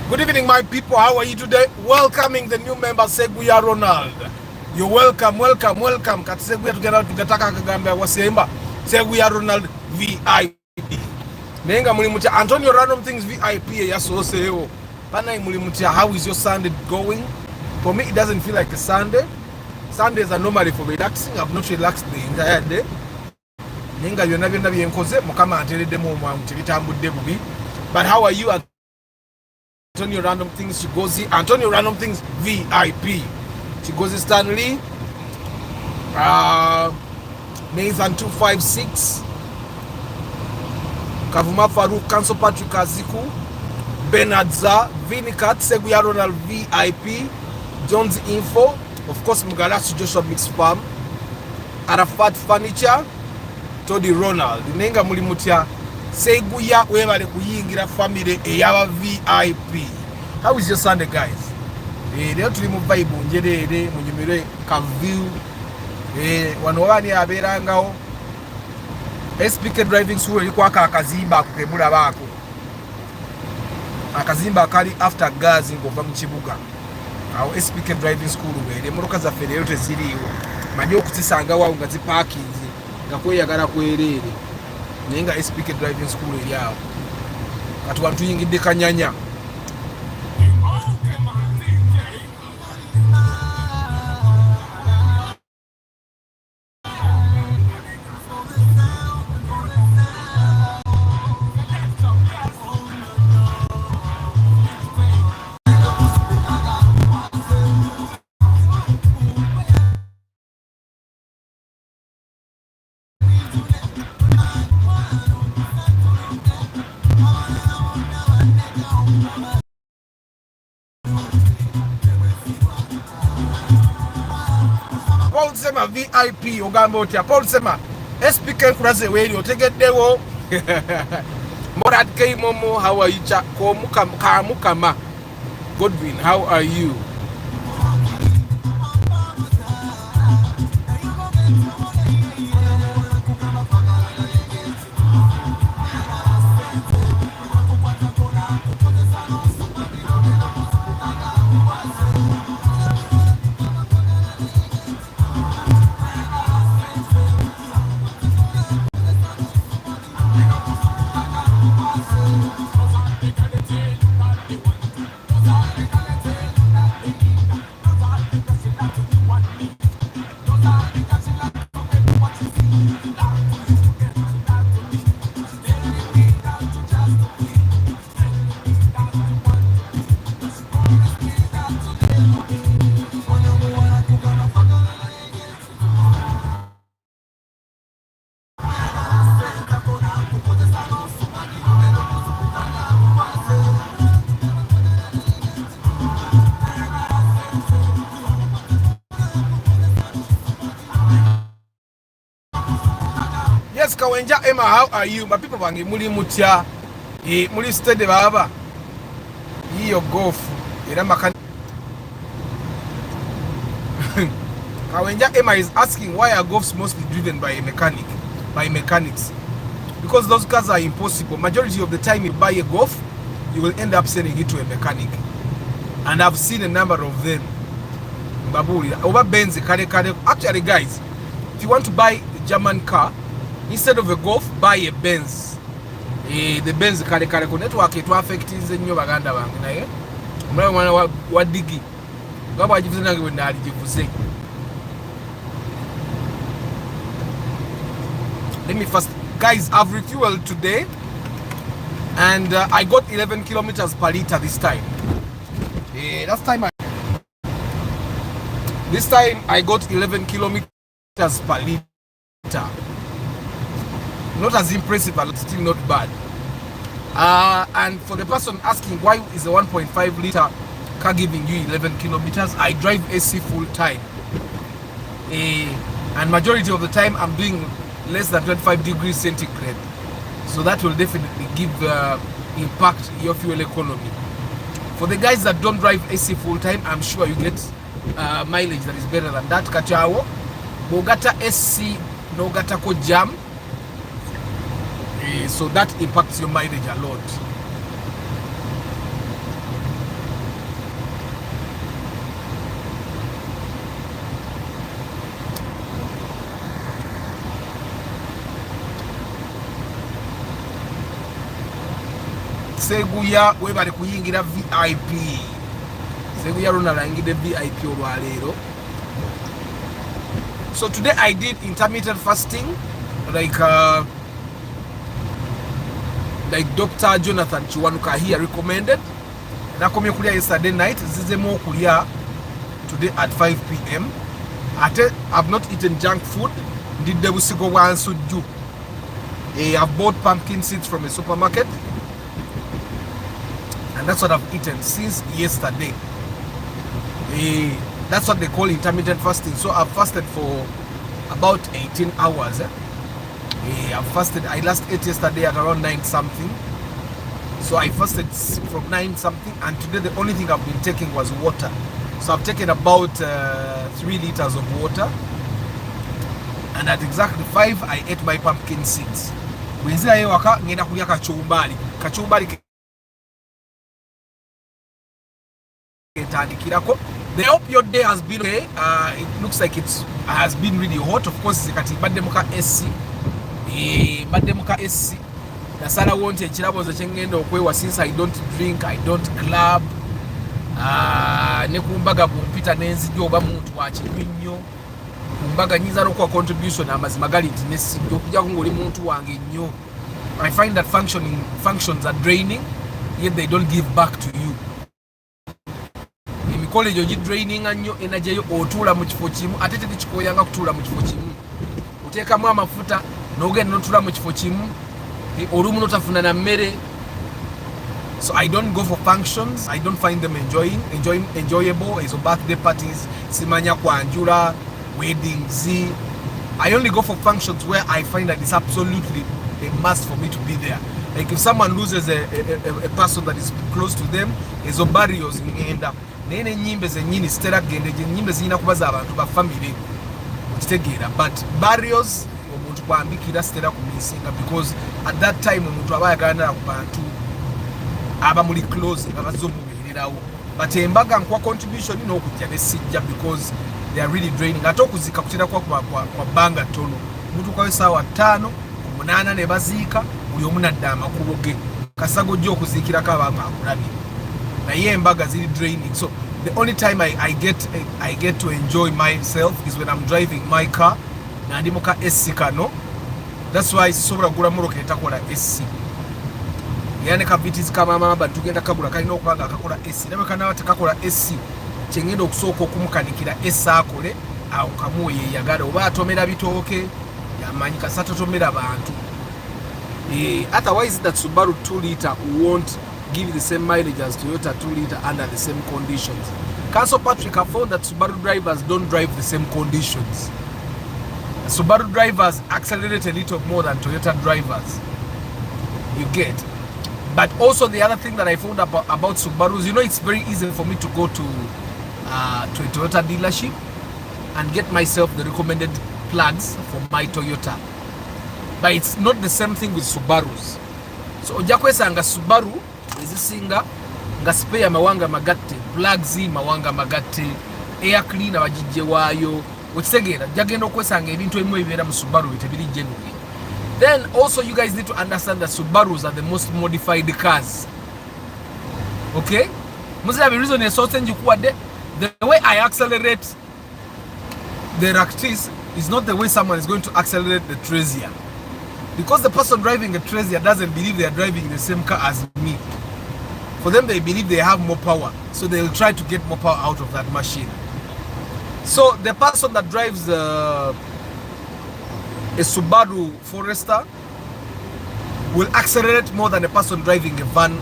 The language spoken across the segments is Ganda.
Good evening, my people. How are you today? Welcoming the new member, Seguya Ronald. You're welcome, welcome, welcome. Katseguya together tugataka kagamba wasemba. Seguya Ronald VIP. Nenga mulimutia Antonio Random Things VIP ya soseo. Pana mulimutia, how is your Sunday going? For me, it doesn't feel like a Sunday. Sundays are normally for relaxing. I've not relaxed the entire day. Nenga yona byonna byenkoze mukama atereddemu omwangu tebitambudde bubi. But how are you? Antonio Random Things Chigozi, Antonio Random Things VIP, Chigozi Stanley, Nathan 256, Kavuma Farouk, Council Patrick Aziku, Benadza, Vinikat, Seguya Ronald VIP, Jones Info, of course Mugalasu Joshua Mix Farm, Arafat Furniture, Todi Ronald, Nenga Mulimutia, Seguya webale kuyingira family eyaba VIP. How is your Sunday, guys? Leo tuli mu vibe njerere munyumire ka view wano wani aberangawo SPK driving school liko akazimba akupemula bako akazimba akali after gas ngova mu kibuga awo SPK driving school wele muruka za fere yote ziriwo majo kutisanga wawo ngazi parking ngakweyagala kwerere nenga SPK driving school yao kati wantu yingidde kanyanya. Paul Sema VIP ogamba otya Paul Sema SPK kuraze weli otegeddewo Morad K Momo, how are you cha Kamukama Godwin, how are you? Yes, Kawenja Emma, how are you? My people bangi muli mutya muli steady baba iyo golf era makani. Kawenja Emma is asking why are golfs mostly driven by mechanics, because those cars are impossible. Majority of the time you buy a golf, you will end up sending it to a mechanic, and I've seen a number of them. Baburi over Benz kare. Actually guys, if you want to buy a German car, instead of a Golf, buy a Benz. The Benz kare ku network etu affect nnyo baganda bange naye mwana wa digi ngaba ajivuze nange wenda alijivuze. Let me first, guys, I've refueled today and I got 11 kilometers per liter this time. This time I got 11 kilometers per liter. Not as impressive, but still not bad. And for the person asking why is the 1.5 liter car giving you 11 kilometers, I drive AC full time. And majority of the time I'm doing less than 25 degrees centigrade. So that will definitely give impact your fuel economy. For the guys that don't drive AC full time, I'm sure you get mileage that is better than that. Kachawo, Bogata SC, no gata ko jam. So that impacts your mileage a lot. Seguya webale kuyingira VIP. Seguya Ronald ayingide VIP olwaleero. So today I did intermittent fasting, like Dr. Jonathan Chiwanuka here recommended. Nakomye kulya yesterday night, zizemo kulya today at 5 p.m. I've not eaten junk food. Ndidde busigo bwa nsujju. I've bought pumpkin seeds from a supermarket, and that's what I've eaten since yesterday. That's what they call intermittent fasting. So I've fasted for about 18 hours. I've fasted. I last ate yesterday at around 9 something. So I fasted from 9 something, and today the only thing I've been taking was water. So I've taken about 3 liters of water, and at exactly 5 I ate my pumpkin seeds. I hope your day has been okay. It looks like it has been really hot. Of course, baddemuka SC. Baddemuka SC. Nasala wonte ekirabozo kyengenda okwewa since I don't drink, I don't club. Ne kumbaga kumpita nenzijjo oba muntu wa kinnyo. Kumbaga nyiza n'okuwa contribution amazima gali nti nesijjo okujja ng'oli muntu wange nnyo. I find that functions are draining, yet they don't give back to you. College ogi draining annyo energy yo otuula mu kifo kimu ate tekikoyanga kutuula mu kifo kimu oteekamu amafuta n'ogenda n'otuula mu kifo kimu olumu n'otafuna na mmere. So I don't go for functions. I don't find them enjoyable. Ezo birthday parties, simanya kwanjula, weddings. I only go for functions where I find that it's absolutely a must for me to be there. Like if someone loses a person that is close to them, ezo barrios ngenda nene nyimbe zenyini stera gende nyimbe zina kubaza abantu ba family okitegeera, but barrios omuntu kwambikira stera kumisinga because at that time omuntu abayagana ku bantu aba muli close abazomubeererawo, but embaga nkwa contribution n'okujja nesijja because they are really draining. Ate okuzika kutera kwa banga tono omuntu kwa sawa 5 ku 8 ne baziika buli omu nadda amakubo ge kasago jjo okuzikirako abantu akulabye. Naye embaga ziri draining. So the only time I get to enjoy myself is when I'm driving my car. Nandi muka SC kano. That's why sobra gula moroka etakola SC. Yani kavitis kama mama tugenda kagula kalina okubanga akakola SC. Nabe kana watakakola SC. Kyengenda okusooka okumukanikira SC akole awo kamuye yagala oba atomera bitooke yamanyi kasata tomera bantu. Otherwise that Subaru 2 liter won't give you the same mileage as Toyota 2 liter under the same conditions. Council Patrick have found that Subaru drivers don't drive the same conditions. Subaru drivers accelerate a little more than Toyota drivers. You get. But also the other thing that I found about Subarus, you know, it's very easy for me to go to a Toyota dealership and get myself the recommended plugs for my Toyota. But it's not the same thing with Subarus. So ojakwesanga Subaru ezisinga nga spare mawanga magatte, plugs mawanga magatte, air cleaner bajijje waayo, okitegeera jagenda okwesanga ebintu ebimu ebibeera mu Subaru bitebiri genuine. Then also you guys need to understand that Subarus are the most modified cars. Okay? Muzira the reason esoose njikuwadde, the way I accelerate the Raktis is not the way someone is going to accelerate the Trezia. Because the person driving a Trezia doesn't believe they are driving the same car as me. For them, they believe they have more power, so they'll try to get more power out of that machine. So the person that drives a Subaru Forester will accelerate more than a person driving a van.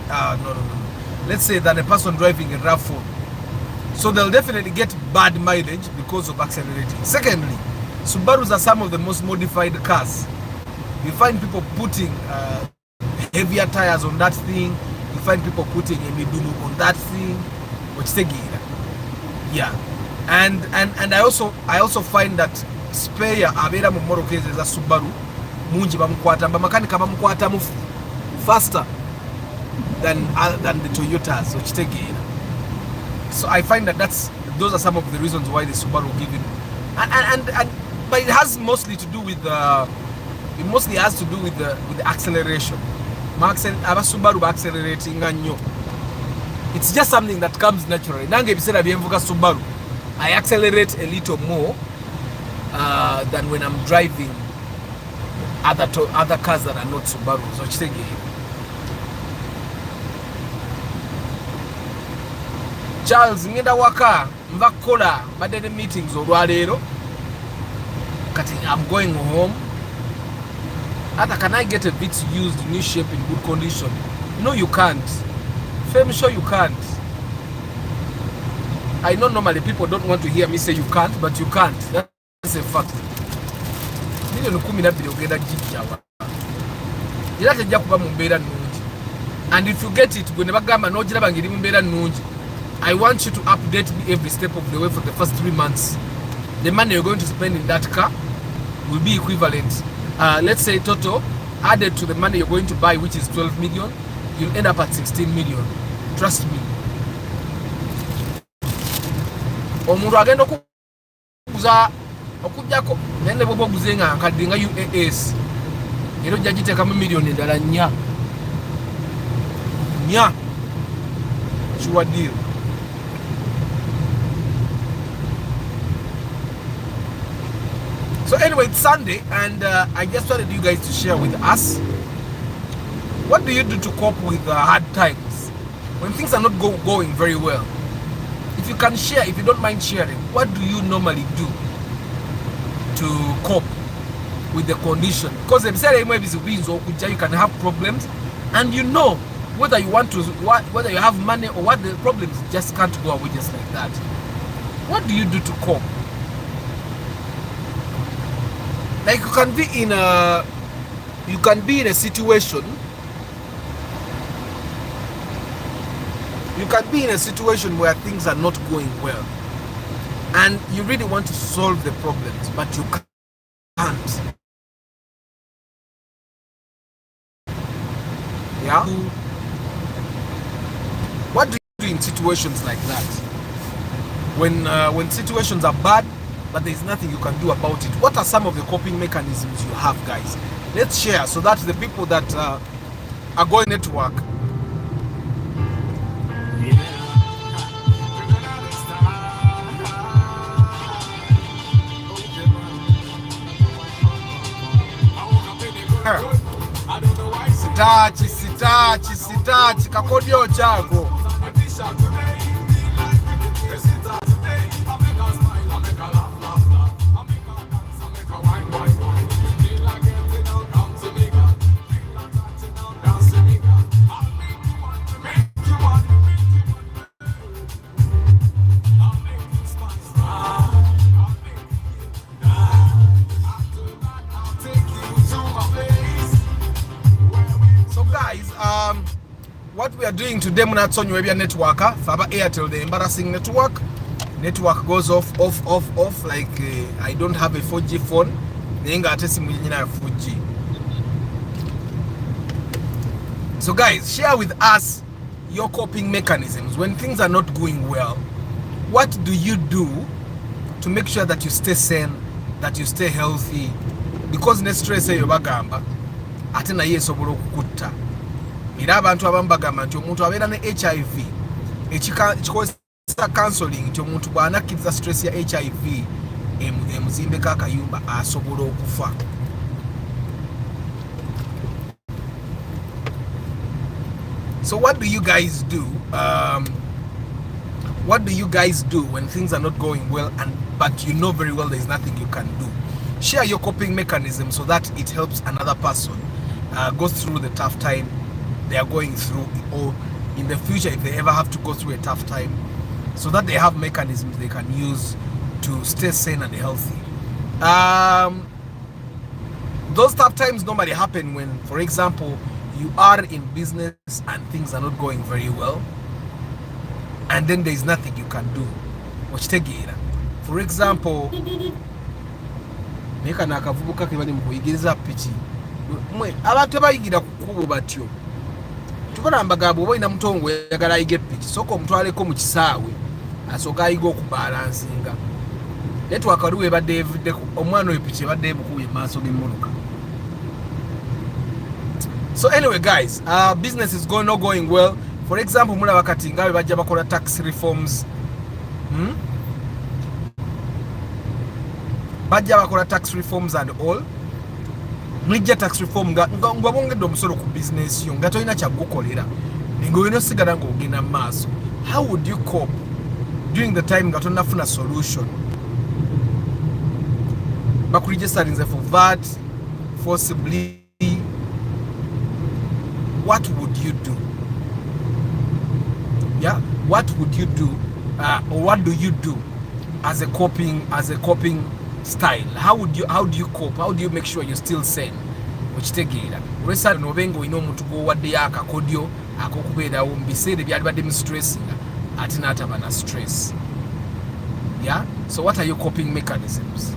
Let's say than a person driving a RAV4. So they'll definitely get bad mileage because of accelerating. Secondly, Subarus are some of the most modified cars. You find people putting heavier tires on that thing. You find people putting a midunu on that thing. Yeah. And I also find that spare abera mu motor cases za Subaru mungi bamukwata bamakanika bamukwata mu faster than the Toyotas okitegeera. So I find that those are some of the reasons why the Subaru given and but it has mostly to do with the acceleration. aba Subaru ba accelerating nnyo. It's just something that comes naturally. Nange ebiseera byenvuga Subaru, I accelerate a little more than when I'm driving other cars that are not Subaru. So Charles ngenda waka nva kukola mbadde ne meetings olwaleero kati I'm going home. Ata, can I get a bit used, new shape, in good condition? No, you can't. I'm sure you can't. I know normally people don't want to hear me say you can't, but you can't. That's a fact. And if you get it, I want you to update me every step of the way for the first 3 months. The money you're going to spend in that car will be equivalent. Let's say total, added to the money you're going to buy, which is 12 million, you'll end up at 16 million. Trust me. Omuntu agenda okuguza okujjako nende bobo guzenga nkadinga UAS ero jagitekamu million endala nya sure deal. So anyway, it's Sunday, and I just wanted you guys to share with us, what do you do to cope with hard times when things are not going very well? If you can share, if you don't mind sharing, what do you normally do to cope with the condition? Because you can have problems, and you know whether you want to, whether you have money or what, the problems just can't go away just like that. What do you do to cope? Like you can be in a situation. You can be in a situation where things are not going well, and you really want to solve the problems, but you can't. Yeah. What do you do in situations like that? When situations are bad, but there's nothing you can do about it. What are some of the coping mechanisms you have, guys? Let's share so that the people that are going to work. Sitachi kakodio chako. What we are doing today, muna tsonyo ebya networker faba Airtel, the embarrassing network goes off like I don't have a 4G phone nenga ate simu nyina 4G. So guys, share with us your coping mechanisms when things are not going well. What do you do to make sure that you stay sane, that you stay healthy? Because ne stress eyo bagamba ate na yesobola okukutta. Era abantu abambagamba nti omuntu abeera ne HIV ekikozesa counseling nti omuntu bw'anakkiriza stress ya HIV emuzimbeko akayumba asobola okufa. So what do you guys do? What do you guys do when things are not going well, but you know very well there's nothing you can do? Share your coping mechanism so that it helps another person go through the tough time they are going through, or in the future if they ever have to go through a tough time, so that they have mechanisms they can use to stay sane and healthy. Those tough times normally happen when, for example, you are in business and things are not going very well, and then there is nothing you can do. For example, neka nakavubuka kebali mukuyigiriza piki abantu bayigira kukubo batyo tubona mbagabo boina mutongo yagala ayige piki soko omutwaleko mu kisaawe asoka ayiga okubalansinga network aliwe badde evudde omwana oyo piki badde bukuye maaso g'emmotoka. So anyway guys, business is not going well. For example, mulaba kati nga bajja bakola tax reforms. Bajja bakola tax reforms and all. Mlijja tax reform nga bongedde omusolo ku business yo nga tolina kyagukolera ng'olina osigala ng'ogenda mu maaso. How would you cope during the time nga tonnafuna solution? Bakuregistarinze for VAT forcibly. What would you do? Yeah, what would you do, or what do you do as a coping style? How do you cope? How do you make sure you're still sane? Okitegeera olw'essaala n'obenga olina omuntu gw'owaddeyo akakodyo ak'okubeerawo mu biseera ebyali baddemu stress ate n'ataba na stress. Yeah, so what are your coping mechanisms?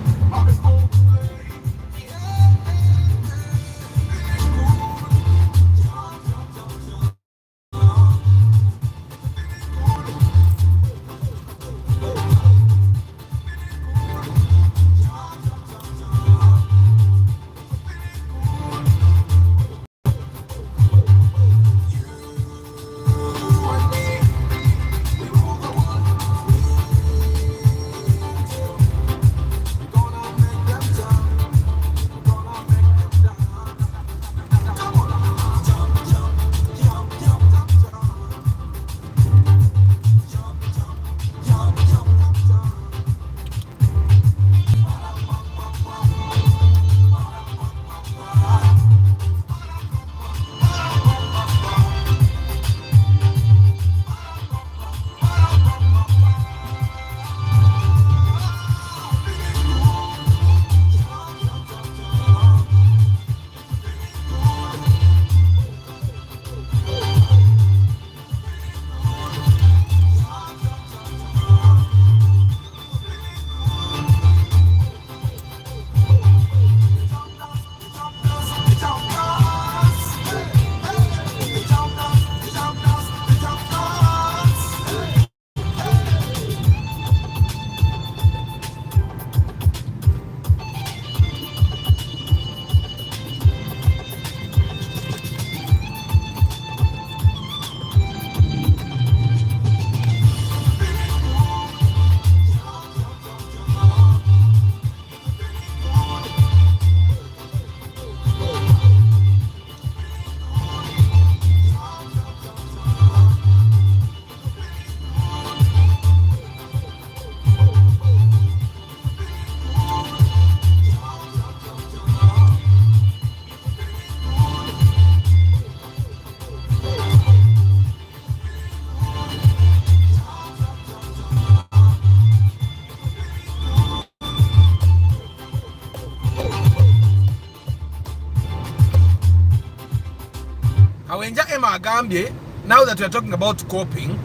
Now that we are talking about coping,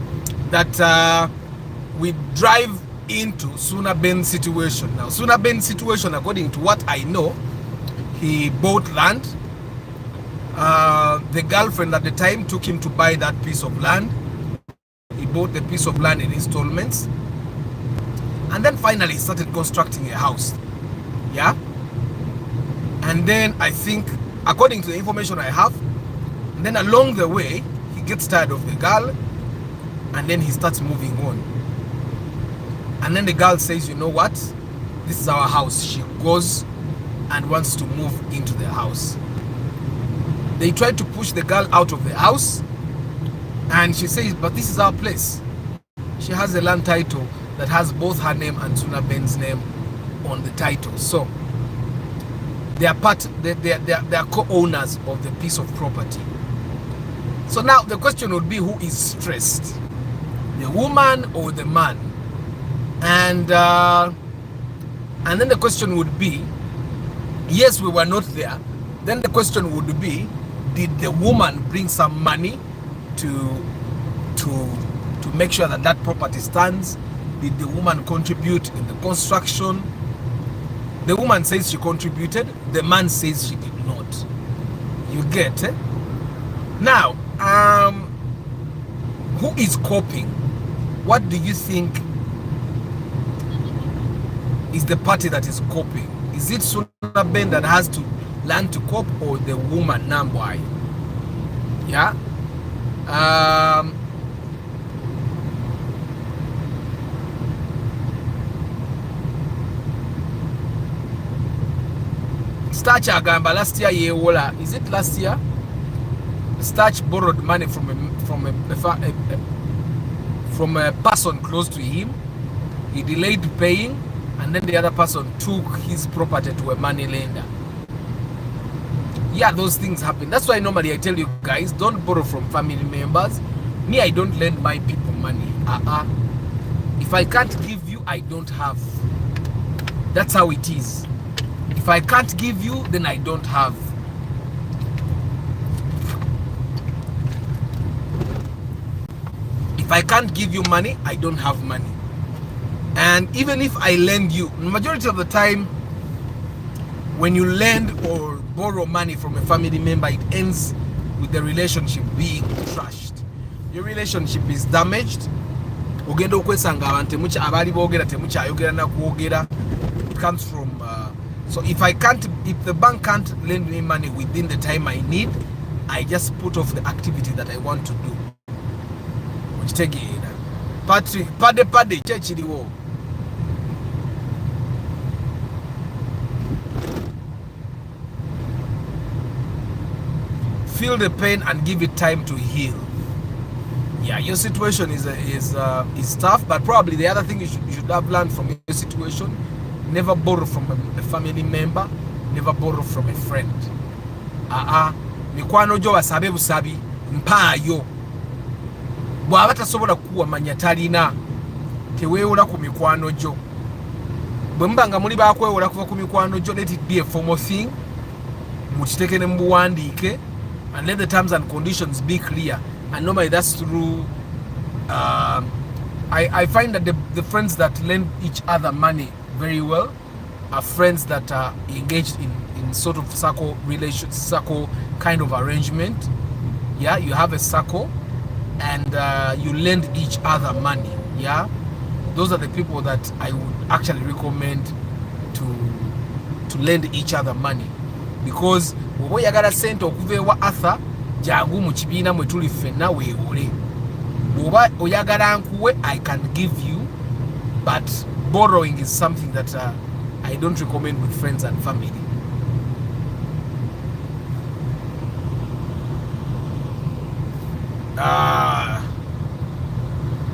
that we drive into Suna Ben's situation. Now, Suna Ben's situation, according to what I know, he bought land. The girlfriend at the time took him to buy that piece of land. He bought the piece of land in installments. And then finally he started constructing a house. Yeah? And then I think, according to the information I have, then along the way, he gets tired of the girl, and then he starts moving on. And then the girl says, you know what? This is our house. She goes and wants to move into the house. They try to push the girl out of the house, and she says, but this is our place. She has a land title that has both her name and Suna Ben's name on the title. So they are co-owners of the piece of property. So now the question would be, who is stressed? The woman or the man? And then the question would be, yes, we were not there. Then the question would be, did the woman bring some money to make sure that that property stands? Did the woman contribute in the construction? The woman says she contributed. The man says she did not. You get it? Now, who is coping? What do you think is the party that is coping? Is it Suna Ben that has to learn to cope, or the woman Nambwai? Yeah. Starch agamba last year yewola. Is it last year? Starch borrowed money from a person close to him. He delayed paying, and then the other person took his property to a money lender. Yeah, those things happen. That's why normally I tell you guys, don't borrow from family members. Me, I don't lend my people money. If I can't give you, I don't have. That's how it is. If I can't give you, then I don't have. If I can't give you money, I don't have money. And even if I lend you, majority of the time, when you lend or borrow money from a family member, it ends with the relationship being trashed. Your relationship is damaged. It comes from so if the bank can't lend me money within the time I need, I just put off the activity that I want to do. Patrick, pade church iliwo. Feel the pain and give it time to heal. Yeah, your situation is tough, but probably the other thing you should have learned from your situation: never borrow from a family member, never borrow from a friend. Mikwano jo wasabe busabi mpaayo. Bwaba tasobola kuwa manya talina teweewola ku mikwano jo. Bwe mbanga muli bakwewola kuva ku mikwano jo, let it be a formal thing. Mukiteke ne mubuwandiike, and let the terms and conditions be clear. And normally that's through I find that the friends that lend each other money very well are friends that are engaged in sort of circle kind of arrangement. Yeah, you have a circle and you lend each other money. Yeah, those are the people that I would actually recommend to lend each other money, because oba oyagala sente okuva ewa Arthur jangu mu kibiina mwe tuli ffenna weewole. Oba oyagala nkuwe, I can give you, but borrowing is something that I don't recommend with friends and family.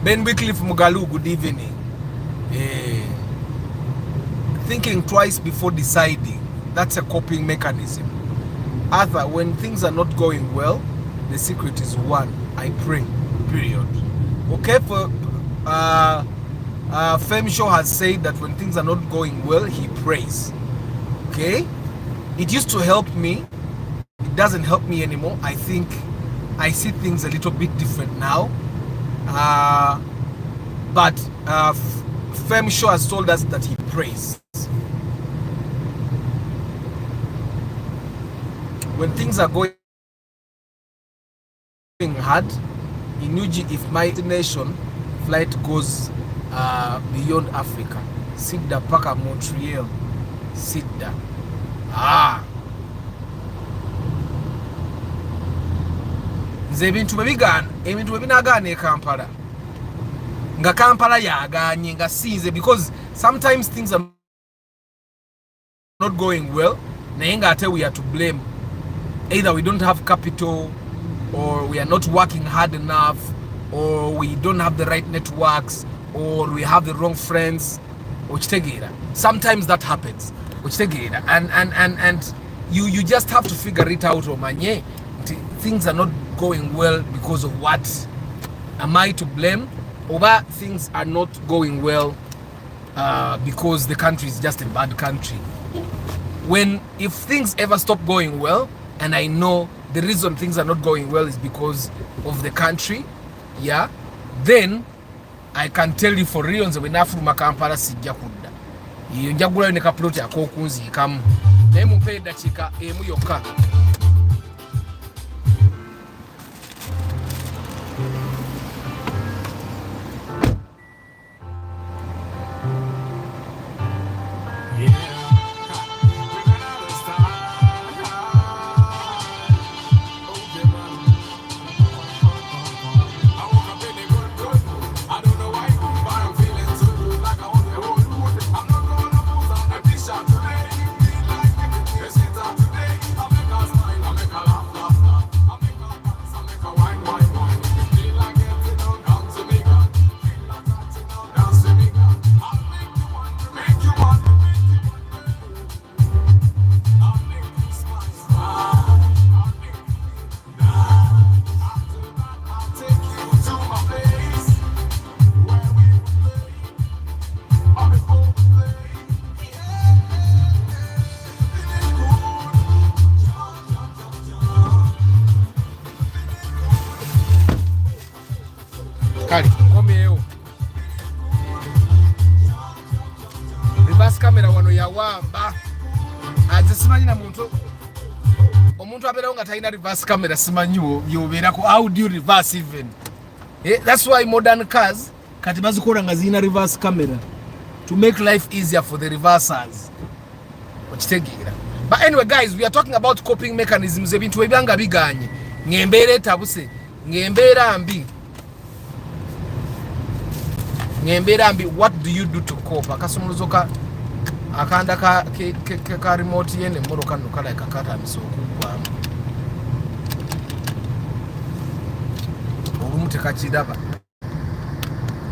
Ben Wycliffe Mugalu, good evening. Thinking twice before deciding, that's a coping mechanism. Arthur, when things are not going well, the secret is one: I pray, period. Okay, for Femshaw has said that when things are not going well, he prays. Okay, it used to help me. It doesn't help me anymore. I think I see things a little bit different now. But Femshaw has told us that he prays. When things are going hard, in Uji, if my destination flight goes beyond Africa, Sidda paka Montreal, Sidda. Nze ebintu bebinagaana e Kampala. Nga Kampala yaganye nga sinze, because sometimes things are not going well, naye nga ate we are to blame. Either we don't have capital, or we are not working hard enough, or we don't have the right networks, or we have the wrong friends. Sometimes that happens. And you just have to figure it out. Omanye, things are not going well because of what? Am I to blame? Or things are not going well because the country is just a bad country. If things ever stop going well, and I know the reason things are not going well is because of the country, yeah, then I can tell you for real, nze bwenafuluma Kampala sijja kudda. Iyo njagulayo ne kaploti ak'okunziikamu. Naye mumpe eddakiika emu yokka. kale komyewo reverse camera wano yawamba aze simanyi na omuntu abeerawo nga talina reverse camera simanyiwo yobeerako. How do you reverse even? That's why modern cars kati bazikola nga zirina reverse camera to make life easier for the reversers. Okitegeera. But anyway guys, we are talking about coping mechanisms, ebintu ebyanga biganye ngembeera etabuse ngembeera mbi. What do you do to cope? Akasumuluzo akanda ka remote yene mmotoka nno kala kakata amisokugwamu olumu tekakiraba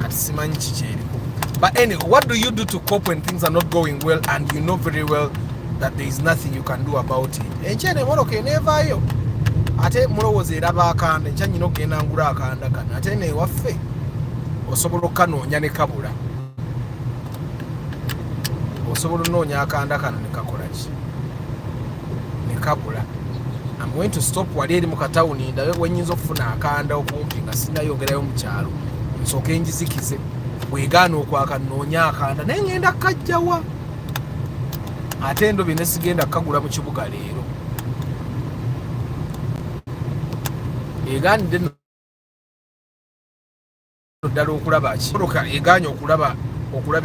kati simanyi kikyeriko. But anyway, what do you do to cope when things are not going well and you know very well that there is nothing you can do about it? Enkyene emmotoka enevaayo ate mulowooza eraba akanda enkya nyina okgenda ngula akanda kano ate newaffe osobola okkanoonya ne kabula. Osobola onoonya akanda kano ne kakola ki ne kabula. I'm going to stop wali eri mu katawuni ndabe bwenyinza okufuna akanda okumpi nga sinayongerayo mu kyalo nsooke ngizikize bwegaana okwaka nnoonya akanda naye ngenda kajjawa ate endobe ne sigenda kagula mu kibuga leero egaanidde ddala okulaba ki motoka egaanye okulaba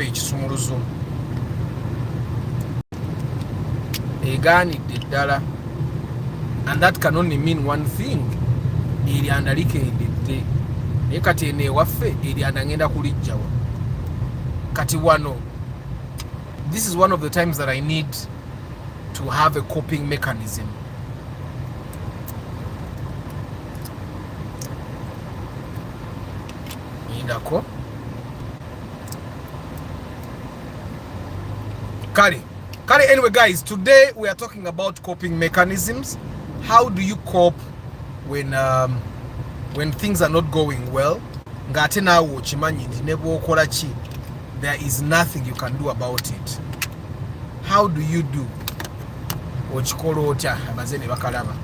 ekisumuluzo egaanidde ddala. And that can only mean one thing. Erianda likedde. Naye kati eno ewaffe erianda ngenda kulijjawa. Kati wano, this is one of the times that I need to have a coping mechanism. Indako. Kale, anyway guys, today we are talking about coping mechanisms. How do you cope when things are not going well? Ngate nawo okimanyi nti ne bw'okola ki, there is nothing you can do about it. How do you do? Okikola otya? Abaze ne bakalaba.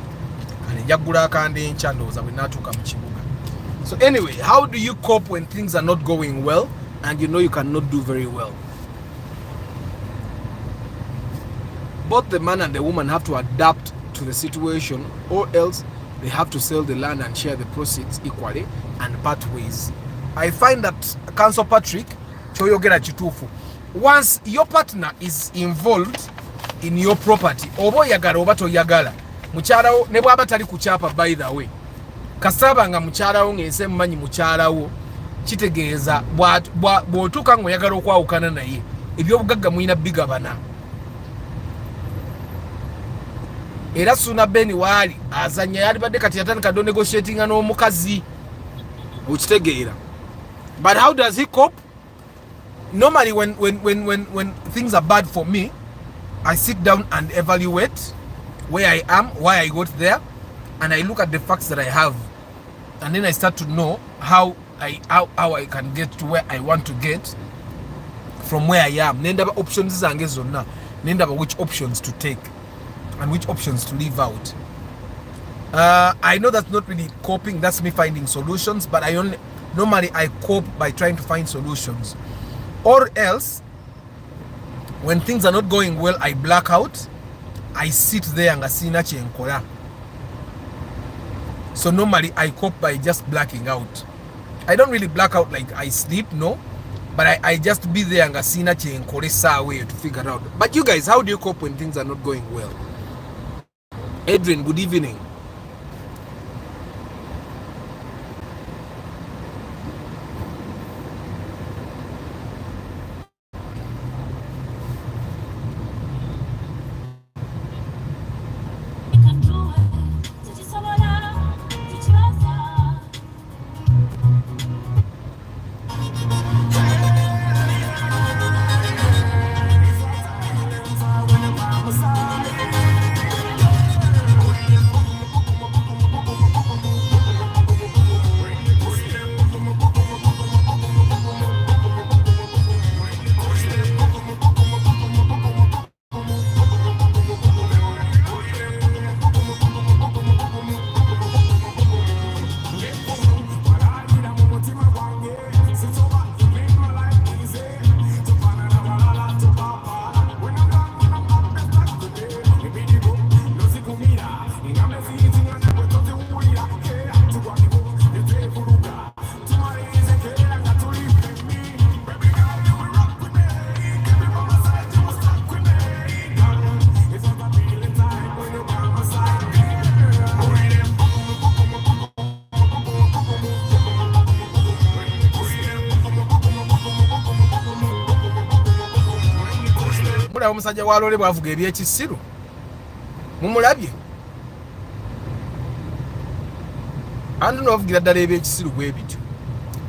Kale njagula akanda enkya ndowooza bwe naatuuka mu kibuga. So anyway, how do you cope when things are not going well and you know you cannot do very well? Both the man and the woman have to adapt to the situation, or else they have to sell the land and share the proceeds equally and part ways. I find that Council Patrick kyoyogera kituufu. Once your partner is involved in your property, oba oyagala oba toyagala, mukyalawo ne bw'aba tali kukyapa, by the way, kasaba nga mukyalawo ng'ensi emumanyi mukyalawo, kitegeeza bw'otuuka ng'oyagala okwawukana naye ebyobugagga mulina bigabana. Era Suna Beni wali azanya yali badde kati yatandika do negotiating n'omukazi okitegeera. But how does he cope? Normally when things are bad for me, I sit down and evaluate where I am, why I got there, and I look at the facts that I have, and then I start to know how I can get to where I want to get from where I am. Nendaba options zange zonna, nendaba which options to take and which options to leave out. I know that's not really coping, that's me finding solutions, but normally I cope by trying to find solutions. Or else, when things are not going well, I black out. I sit there and sina chenkola. So normally I cope by just blacking out. I don't really black out like I sleep, no, but I just be there and sina chenkole sa way to figure out. But you guys, how do you cope when things are not going well? Adrian, good evening. mulaba omusajja wa loole bwavuga ebyekisiru mumulabye andi novugira ddala ebyekisiru bwe bityo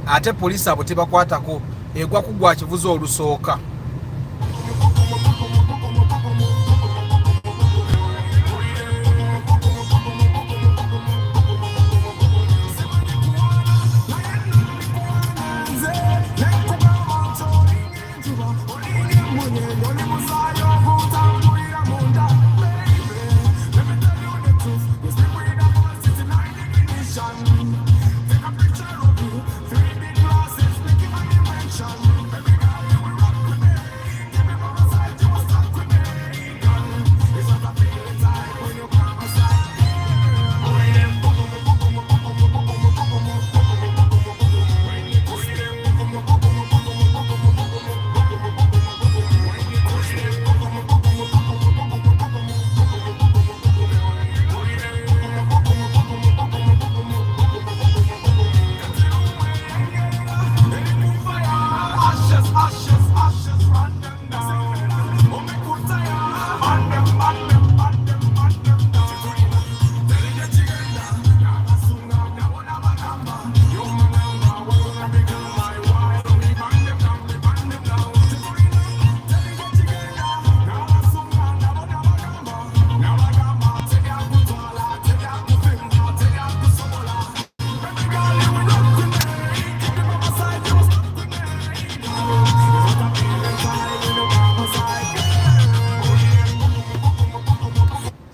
ate poliisi abo tebakwatako egwa kugwa kivuze olusooka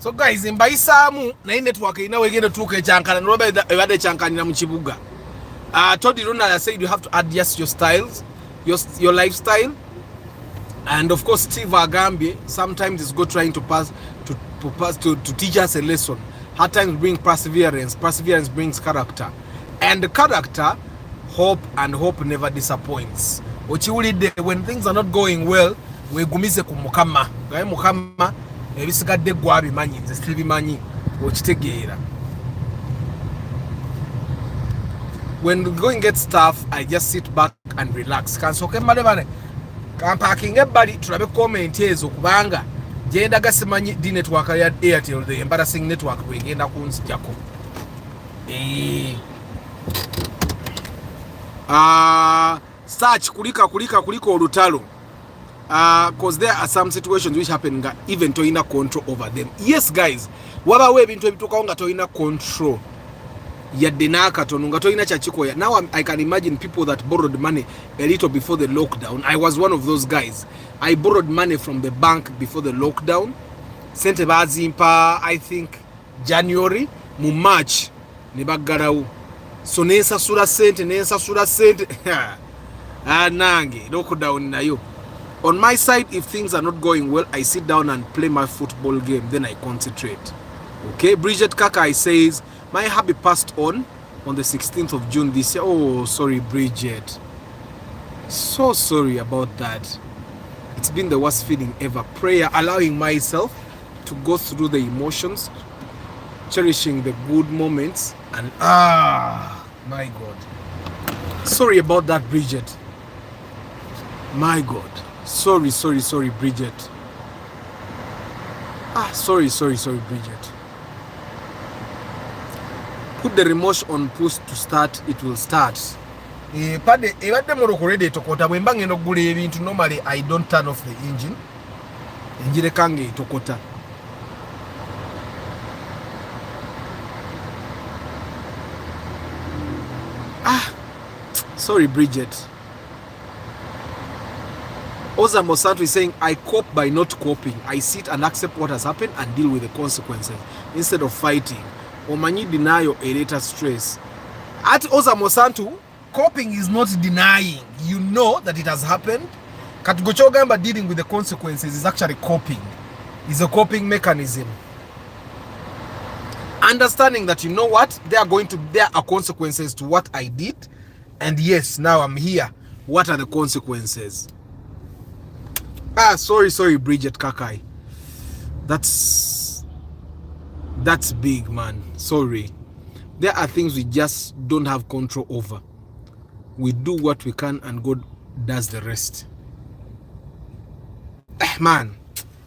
So guys, mbayisaamu naye network ina wegenda tuuka ekyankana noba ebadde ekyankanira mu kibuga. Todi Ronald said you have to adjust your styles, your lifestyle, and of course Steve Agambye sometimes is good trying to teach us a lesson. Hard times bring perseverance. Perseverance brings character, and the character, hope, and hope never disappoints. Okiwulidde, when things are not going well, weegumize ku Mukama. Gaye Mukama ebisigadde gwa bimanyi, nze sibimanyi, okitegeera. When the going gets tough, I just sit back and relax. Kansoke male kampakinga ebbali tulabe comment ezo kubanga genda gasimanyi di network ya Airtel, the embarrassing network wegenda kunzijako. Search kulika olutalo. Cause there are some situations which happen nga even toina control over them. Yes guys, wabawo ebintu ebitukawo nga toina control yadde nakatono nga toina kyakikoya. Now I can imagine people that borrowed money a little before the lockdown. I was one of those guys. I borrowed money from the bank before the lockdown. Sente bazimpa I think January, mu March ne baggalawo. So nensasula sente nange lockdown nayo. On my side, if things are not going well, I sit down and play my football game. Then I concentrate. Okay, Bridget Kakai says, my hubby passed on the 16th of June this year. Oh, sorry, Bridget. So sorry about that. It's been the worst feeling ever. Prayer, allowing myself to go through the emotions, cherishing the good moments, and my God. Sorry about that, Bridget. My God. Sorry, Bridget. Sorry, Bridget. Put the remote on push to start, it will start. Pade, ebadde mulokolede tokota bwe mbange nogula ebintu normally I don't turn off the engine. Engine kange tokota. Sorry, Bridget. Oza Mosanto is saying, I cope by not coping. I sit and accept what has happened and deal with the consequences instead of fighting. Omanyi denial a later stress. At Oza Mosanto, coping is not denying. You know that it has happened. Katugochogamba dealing with the consequences is actually coping. It's a coping mechanism. Understanding that you know what? There are consequences to what I did. And yes, now I'm here. What are the consequences? Sorry, Bridget Kakai. That's big, man. Sorry. There are things we just don't have control over. We do what we can and God does the rest. Man,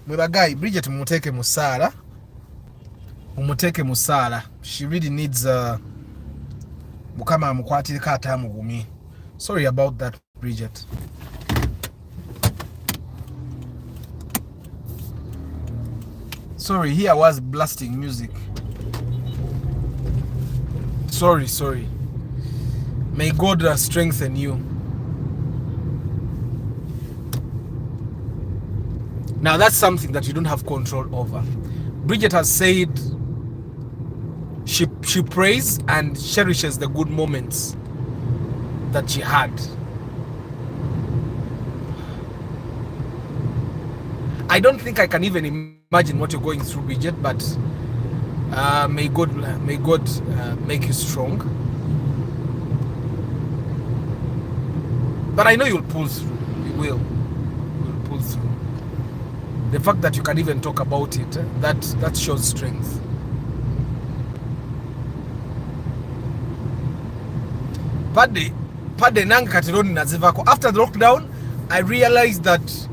Mwebagayi, Bridget mumuteke musala. Mumuteke musala. She really needs mukama mukwatire kata mugumi. Sorry about that, Bridget. Sorry, here I was blasting music. Sorry. May God strengthen you. Now that's something that you don't have control over. Bridget has said she prays and cherishes the good moments that she had. I don't think I can even imagine what you're going through, Bridget, but may God make you strong. But I know you'll pull through. You will. You'll pull through. The fact that you can even talk about it, that shows strength. Pade nanga katironi nazivako. After the lockdown, I realized that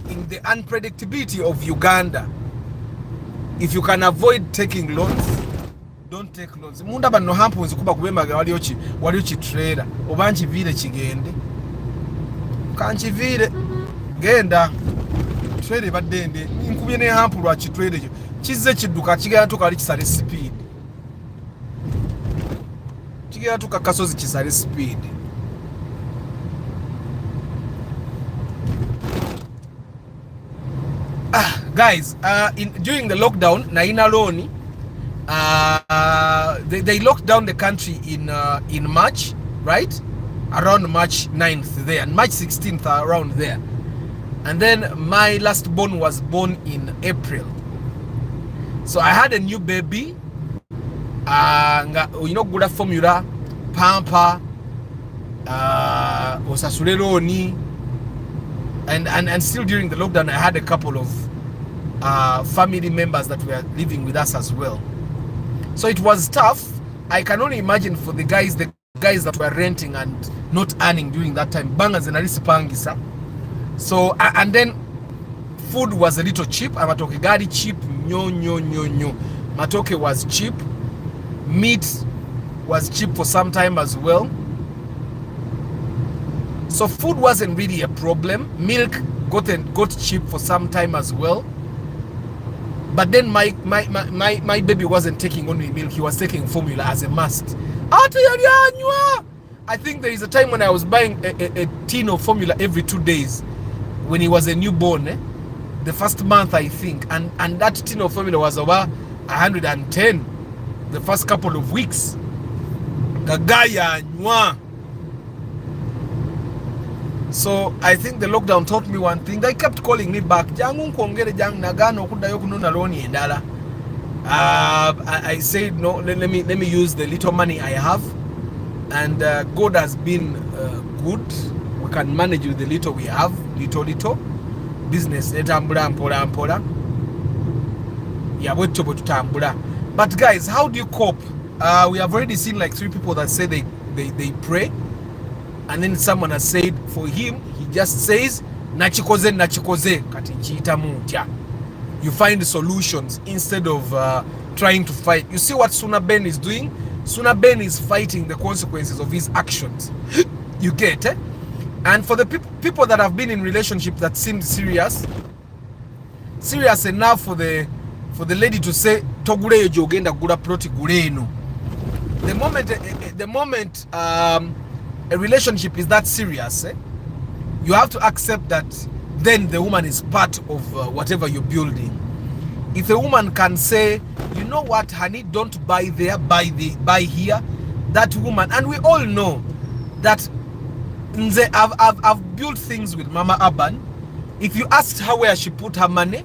in the unpredictability of Uganda, if you can avoid taking loans, don't take loans. Munda bano hampunzi kuba kubembaga waliochi trailer obanchi vile chigende kanchi vile genda trailer badende nkubye ne hampu lwa chi trailer ekyo kizze kidduka kigenda tukali kisale speed kigenda tukakasozi kisale speed. Guys, during the lockdown, Naina Loni, they locked down the country in March, right? Around March 9th there, and March 16th around there. And then my last born was born in April. So I had a new baby. You know, good formula, pampa, osasureroni, and still during the lockdown, I had a couple of family members that were living with us as well. So it was tough. I can only imagine for the guys that were renting and not earning during that time. Bangas and Pangisa. So and then food was a little cheap. Amatoke gari cheap. No. Matoke was cheap. Meat was cheap for some time as well. So food wasn't really a problem. Milk got cheap for some time as well. But then my baby wasn't taking only milk, he was taking formula as a must. I think there is a time when I was buying a tin of formula every 2 days when he was a newborn, the first month I think, and that tin of formula was about 110 the first couple of weeks. So I think the lockdown taught me one thing. They kept calling me back. I said no. Let me use the little money I have, and God has been good. We can manage with the little we have. Little business. But guys, how do you cope? We have already seen like 3 people that say they pray. And then someone has said for him, he just says, nachikoze kati nchita mutya. You find solutions instead of trying to fight. You see what Suna Ben is doing? Suna Ben is fighting the consequences of his actions. You get it? And for the people that have been in relationships that seemed serious enough for the lady to say, Togure jogenda gura proti gureno. The moment a relationship is that serious, you have to accept that then the woman is part of whatever you're building. If a woman can say, you know what, honey, don't buy there, buy here, that woman, and we all know that I've built things with Mama Aban. If you asked her where she put her money,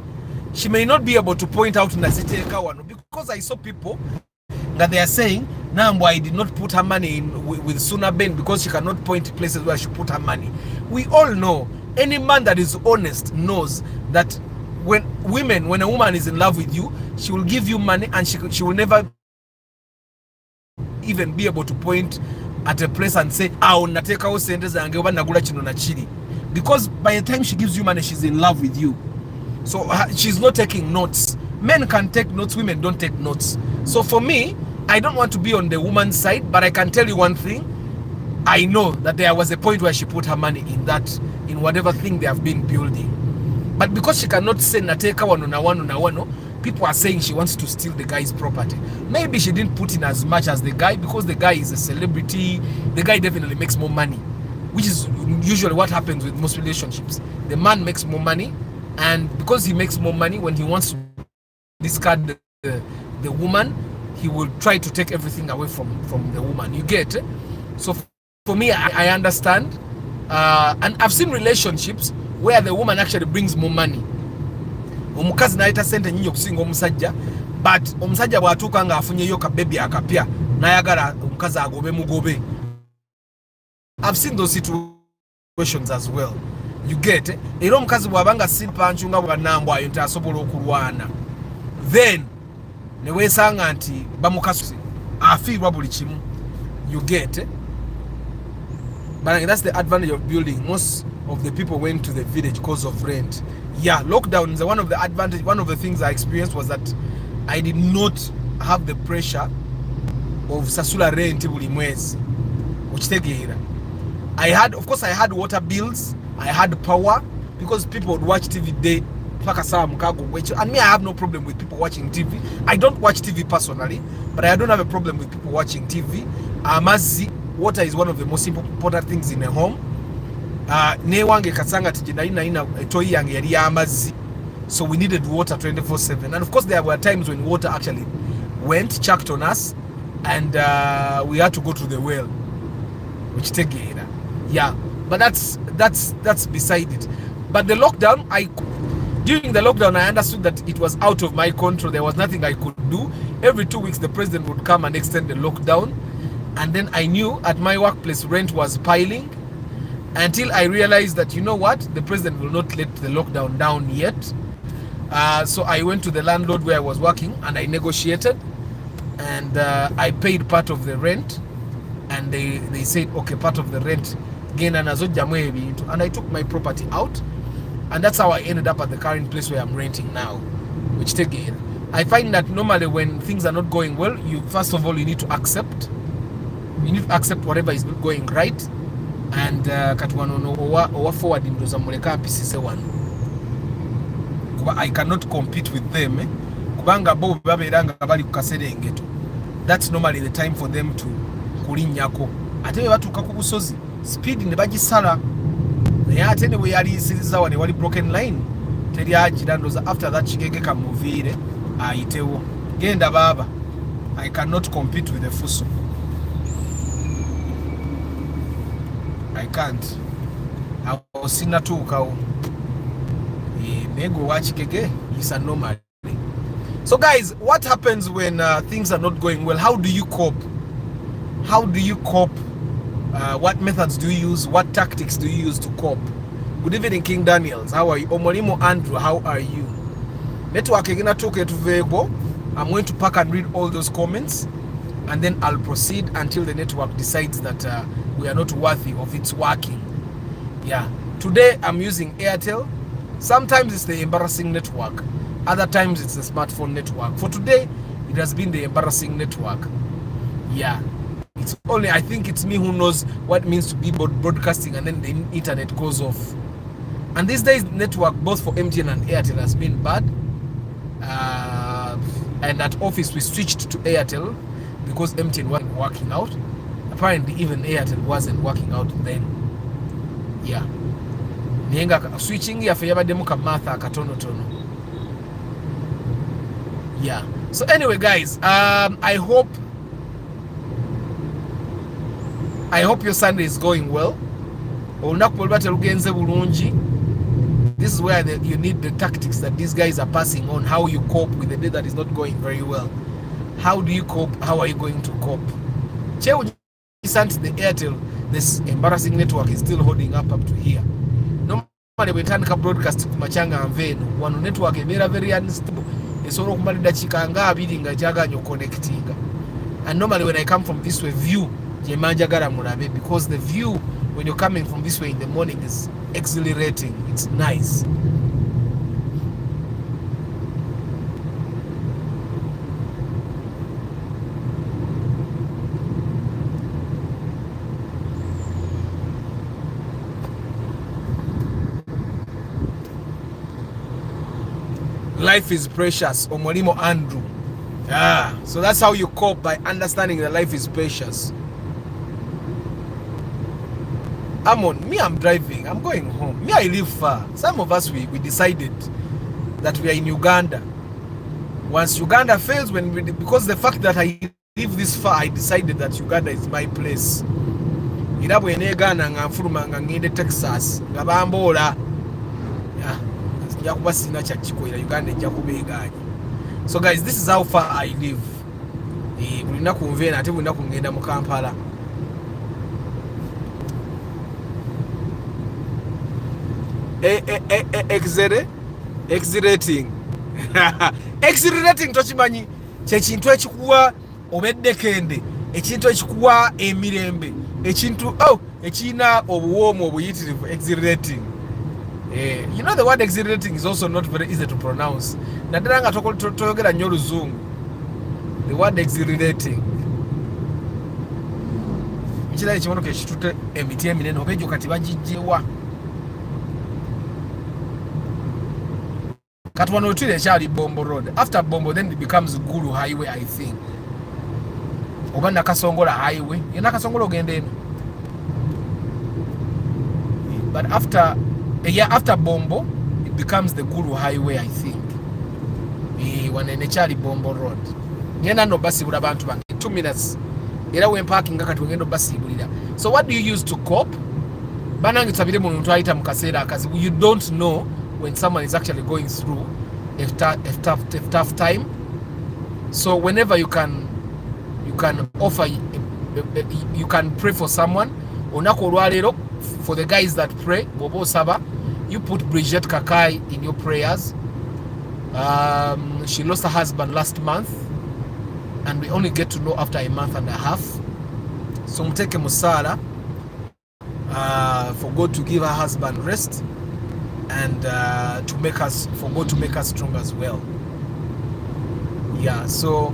she may not be able to point out because I saw people that they are saying, Nambo, I did not put her money in with Suna Ben because she cannot point to places where she put her money. We all know, any man that is honest knows that when a woman is in love with you, she will give you money and she will never even be able to point at a place and say, nateka sente zange oba nagula kino na chiri. because by the time she gives you money, she's in love with you. So she's not taking notes. Men can take notes, women don't take notes. So for me, I don't want to be on the woman's side, but I can tell you one thing. I know that there was a point where she put her money in whatever thing they have been building. But because she cannot say nateka wano, people are saying she wants to steal the guy's property. Maybe she didn't put in as much as the guy, because the guy is a celebrity. The guy definitely makes more money, which is usually what happens with most relationships. The man makes more money, and because he makes more money, when he wants to discard the woman, he will try to take everything away from the woman. You get it? So for me, I understand, and I've seen relationships where the woman actually brings more money. Omukazi naita sente nyingi okusinga omusajja, but omusajja bwatuuka nga afunyeyo ka baby akapya nayagala omukazi agobe mugobe. I've seen those situations as well. You get it? Era omukazi bwabanga simpa nchunga bwanambwayo nti asobola okulwana, then ne weesanga nti bamukasusi afiirwa buli kimu. You get it? But that's the advantage of building. Most of the people went to the village because of rent. Yeah, lockdown is one of the advantage. One of the things I experienced was that I did not have the pressure of sasula rent buli mwezi. I had, of course, I had water bills, I had power, because people would watch TV day. And me, I have no problem with people watching TV. I don't watch TV personally, but I don't have a problem with people watching TV. Amazi, water is one of the most important things in a home. So we needed water 24/7. And of course, there were times when water actually went, checked on us, and we had to go to the well, which take it. Yeah, but that's beside it. But the lockdown, during the lockdown, I understood that it was out of my control. There was nothing I could do. Every 2 weeks, the president would come and extend the lockdown. And then I knew at my workplace, rent was piling, until I realized that, you know what, the president will not let the lockdown down yet. So I went to the landlord where I was working, and I negotiated, and I paid part of the rent. And they said, okay, part of the rent, and I took my property out. And that's how I ended up at the current place where I'm renting now, which take it. I find that normally when things are not going well, first of all, you need to accept. You need to accept whatever is not going right. And forward I cannot compete with them. That's normally the time for them to kulinyako. Ate batuuka ku busozi, speed ne bagisala. Naye ate ne bwe yali isiriza wane wali broken line, teri agirandoza. After that kigege kamuviire ayitewo. Genda baba. I cannot compete with the fuso. I can't. Awo sinatuukawo. Nego wachikege is a normal. So guys, what happens when things are not going well? How do you cope? How do you cope? What methods do you use? What tactics do you use to cope? Good evening, King Daniels. How are you? Omolimo Andrew, how are you? Network again. I'm going to pack and read all those comments, and then I'll proceed until the network decides that we are not worthy of its working. Yeah. Today I'm using Airtel. Sometimes it's the embarrassing network. Other times it's the smartphone network. For today, it has been the embarrassing network. Yeah. It's only, I think it's me who knows what it means to be broadcasting and then the internet goes off. And these days, network both for MTN and Airtel has been bad. And at office, we switched to Airtel because MTN wasn't working out. Apparently, even Airtel wasn't working out then. Yeah. Switching ya fayabademu kamatha katono tono. Yeah. So anyway, guys, I hope your Sunday is going well. This is where you need the tactics that these guys are passing on, how you cope with the day that is not going very well. How do you cope? How are you going to cope? The Airtel, this embarrassing network is still holding up to here. Normally we turn broadcast kumachanga mveno. One network is very unstable. It's all connecting. And normally when I come from this way view, because the view when you're coming from this way in the morning is exhilarating. It's nice. Life is precious. Omolimo Andrew. Yeah. So that's how you cope, by understanding that life is precious. I'm driving. I'm going home. Me, I live far. Some of us, we decided that we are in Uganda. Once Uganda fails, because the fact that I live this far, I decided that Uganda is my place. Irabwe negana ngafuruma ngende Texas. Ngabambola. Yeah. So guys, this is how far I live. Exhilarating. Exhilarating tochimanyi kyechintu ekikuwa obeddekende, ekintu ekikuwa emirembe, ekintu ekina obuwoomu obuyitirivu. Exhilarating. You know the word exhilarating is also not very easy to pronounce. Naddala nga toyogera nnyo Oluzungu. The word exhilarating. Ekirala ekimotoka ekitutte emiti eminene oba egyo kati bagijjewa. Kati wano otwire ekyali Bombo Road. After Bombo then it becomes Gulu Highway, I think. Oba Nakasongola Highway. Ye Nakasongola ogenda eno. But after Bombo, it becomes the Gulu Highway, I think. Wanenechali Bombo Road. Nyena no basi bula bantu bange 2 minutes. Era when parking kati wengendo basi bulira. So what do you use to cope? Banange tabire mu muntu ayita mukasera akazi. You don't know when someone is actually going through a tough time. So whenever you can offer, you can pray for someone. Onako olwalero, for the guys that pray, Bobo Saba, you put Bridget Kakai in your prayers. She lost her husband last month, and we only get to know after a month and a half. So muteke musala for God to give her husband rest, and for God to make us strong as well. Yeah, so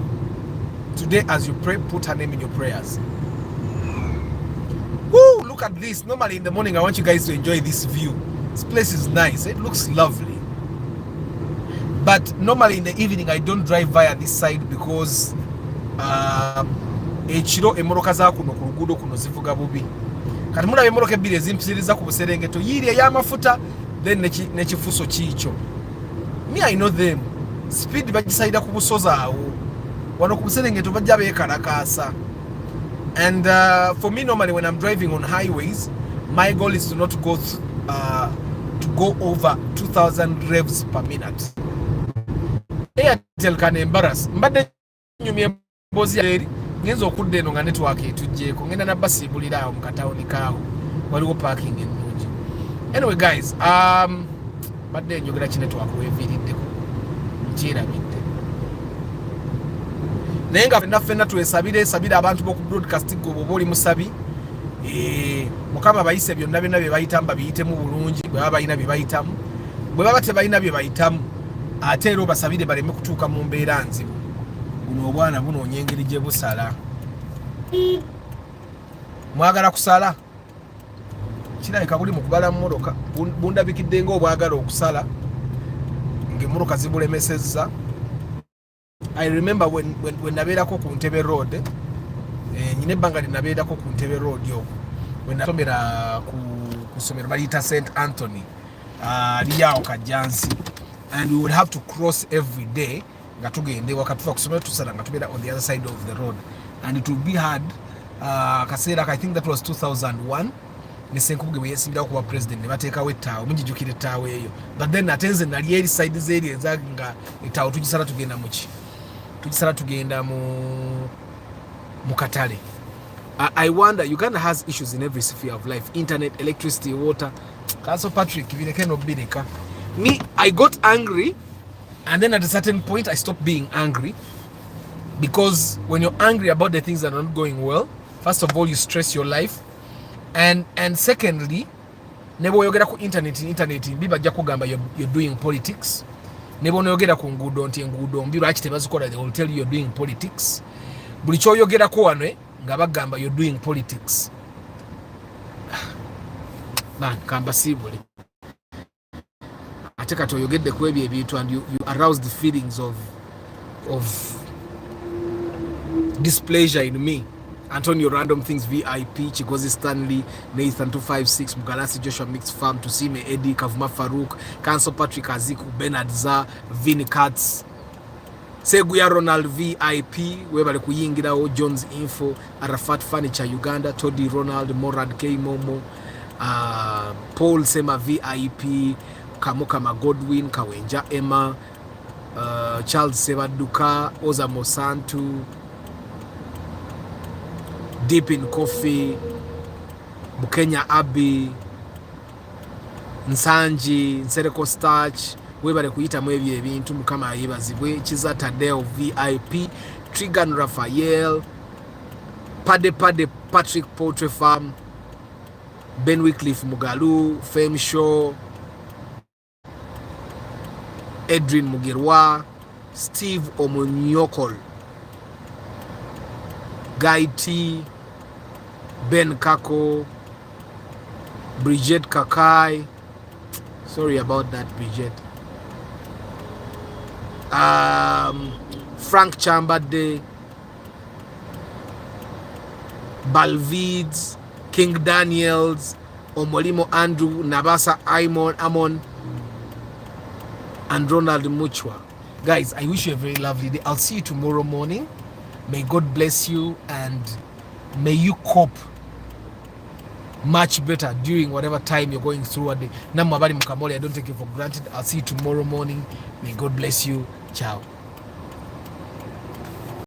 today as you pray, put her name in your prayers. Woo, look at this. Normally in the morning I want you guys to enjoy this view. This place is nice. It looks lovely. But normally in the evening I don't drive via this side because ekiro emoroka za kuno ku luguudo kuno zivuga bubi. Kati mulaba emoroka ebbiri ezimpitiriza ku Buserengeto yiri ey'amafuta then nekifuso kiikyo. Me, I know them. Speed bagisaida ku busozi awo. Wano ku Buserengeto bajja beekalakaasa. And for me, normally when I'm driving on highways, my goal is to not go over 2,000 revs per minute. Airtel can embarrass. Mbadde nyumye mbozi eri ngenzo okudde eno nga network etujjeeko ngenda na basi bulira awo mu katawuni kaawo waliwo parking ennungi. Anyway guys, badde njogera ki network weeviiriddeko nkirabidde. Naye nga ffenna twesabire abantu b'oku broadcasting bw'oba oli musabi, Mukama bayise byonna byonna bye bayitamu babiyitemu bulungi, bwe baba balina bye bayitamu, bwe baba tebalina bye bayitamu ate era obasabire baleme kutuuka mu mbeera nzibu. Buno obwana bunoonya engeri gye busala. Mwagala kusala? Kirabika buli mu kubala mmotoka bundabikidde ng'obwagala okusala ng'emmotoka zibulemesezza. I remember when nabeerako ku Ntebe Road, nyina ebbanga lye nabeerako ku Ntebe Road okwo, when nasomera ku ssomero baliyita St. Anthony liyawo Kajjansi, and we would have to cross every day nga tugenda ewaka tuva ku ssomero tusala nga tubeera on the other side of the road, and it would be hard. Kaseera I think that was 2001 ne Senkubuge bwe yeesimbirawo kuba president ne bateekawo ettaawo, mujijjukira ettaawo eyo, but then ate nze nali eri side zeeri ezanga ettaawo tugisala tugenda muki tugisala tugenda mu katale. I wonder, Uganda has issues in every sphere of life: internet, electricity, water. Kaso Patrick bireke no bireka. Me, I got angry, and then at a certain point I stopped being angry, because when you're angry about the things that are not going well, first of all you stress your life, And secondly, nebo yogera ku internet bibajja kugamba you're doing politics. Nebo noyogera ku nguudo nti enguudo mbi lwaki tebazikola, they will tell you you're doing politics. Buli kyoyogera ko wano nga bagamba you're doing politics. Man, kamba sibuli. Ate kati oyogedde ku ebyo ebintu and you arouse the feelings of displeasure in me. Antonio Random Things VIP, Chigozi Stanley, Nathan 256, Mugalasi Joshua Mixed Farm, Tusime Eddie, Kavuma Farouk, Council Patrick Aziku, Bernard Za, Vini Katz, Seguya Ronald VIP, Webale Kuyingirao, Jones Info, Arafat Furniture Uganda, Toddy Ronald, Morad K Momo, Paul Sema VIP, Kamukama Godwin, Kawenja Emma, Charles Sebaduka, Oza Mosantu, Deep in Coffee, Bukenya Abbey, Nsanji, Nsereko Starch, webale kuyita mu ebyo ebintu mukama ayebazibwe. Kiza Tadeo VIP, Trigan Raphael, Pade Patrick Poultry Farm, Ben Wycliffe Mugalu, Fame Show, Edrin Mugirwa, Steve Omunyokol, Guy T, Ben Kako, Bridget Kakai. Sorry about that, Bridget. Frank Chambade, Balvids, King Daniels, Omolimo Andrew, Nabasa Amon, and Ronald Muchwa. Guys, I wish you a very lovely day. I'll see you tomorrow morning. May God bless you and may you cope much better during whatever time you're going through a day. Namwabali Mukamoli, I don't take it for granted. I'll see you tomorrow morning. May God bless you. Ciao.